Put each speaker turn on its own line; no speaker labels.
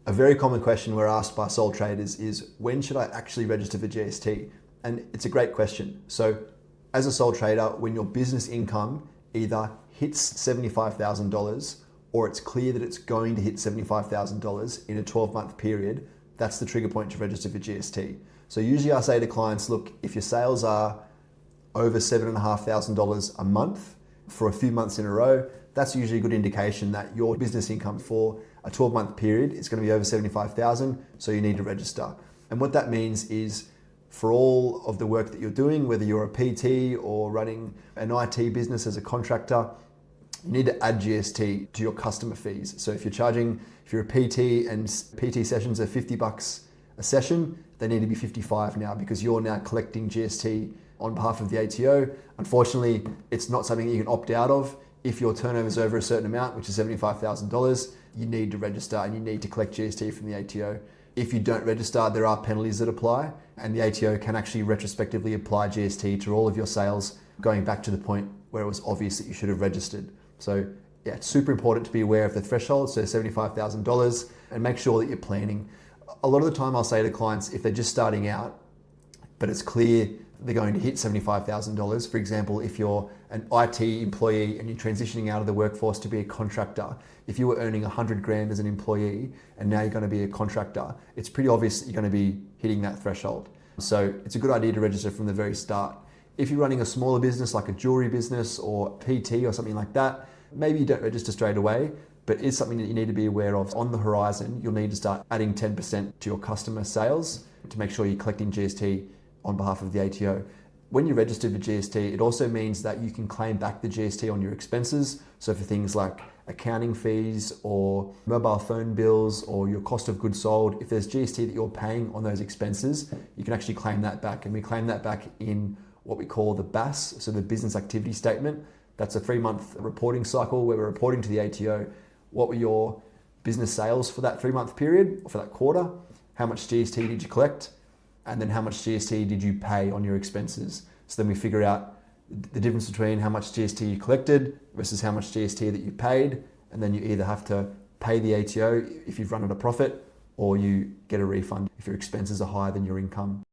A very common question we're asked by sole traders is, when should I actually register for GST? And it's a great question. So as a sole trader, when your business income either hits $75,000 or it's clear that it's going to hit $75,000 in a 12-month period, that's the trigger point to register for GST. So usually I say to clients, look, if your sales are over $7,500 a month for a few months in a row, that's usually a good indication that your business income for a 12-month period is going to be over $75,000, so you need to register. And what that means is, for all of the work that you're doing, whether you're a PT or running an IT business as a contractor, you need to add GST to your customer fees. So if you're a PT and PT sessions are $50 a session, they need to be 55 now, because you're now collecting GST on behalf of the ATO. Unfortunately, it's not something that you can opt out of. If your turnover is over a certain amount, which is $75,000, you need to register and you need to collect GST from the ATO. If you don't register, there are penalties that apply, and the ATO can actually retrospectively apply GST to all of your sales going back to the point where it was obvious that you should have registered. So yeah, it's super important to be aware of the threshold, so $75,000, and make sure that you're planning. A lot of the time I'll say to clients, if they're just starting out, but it's clear they're going to hit $75,000. For example, if you're an IT employee and you're transitioning out of the workforce to be a contractor, if you were earning 100 grand as an employee and now you're going to be a contractor, it's pretty obvious that you're going to be hitting that threshold. So it's a good idea to register from the very start. If you're running a smaller business like a jewelry business or PT or something like that, maybe you don't register straight away, but it's something that you need to be aware of. On the horizon, you'll need to start adding 10% to your customer sales to make sure you're collecting GST on behalf of the ATO. When you register for GST, it also means that you can claim back the GST on your expenses. So for things like accounting fees or mobile phone bills or your cost of goods sold, if there's GST that you're paying on those expenses, you can actually claim that back. And we claim that back in what we call the BAS, so the business activity statement. That's a 3-month reporting cycle where we're reporting to the ATO what were your business sales for that 3-month period or for that quarter, how much GST did you collect, and then how much GST did you pay on your expenses. So then we figure out the difference between how much GST you collected versus how much GST that you paid, and then you either have to pay the ATO if you've run at a profit, or you get a refund if your expenses are higher than your income.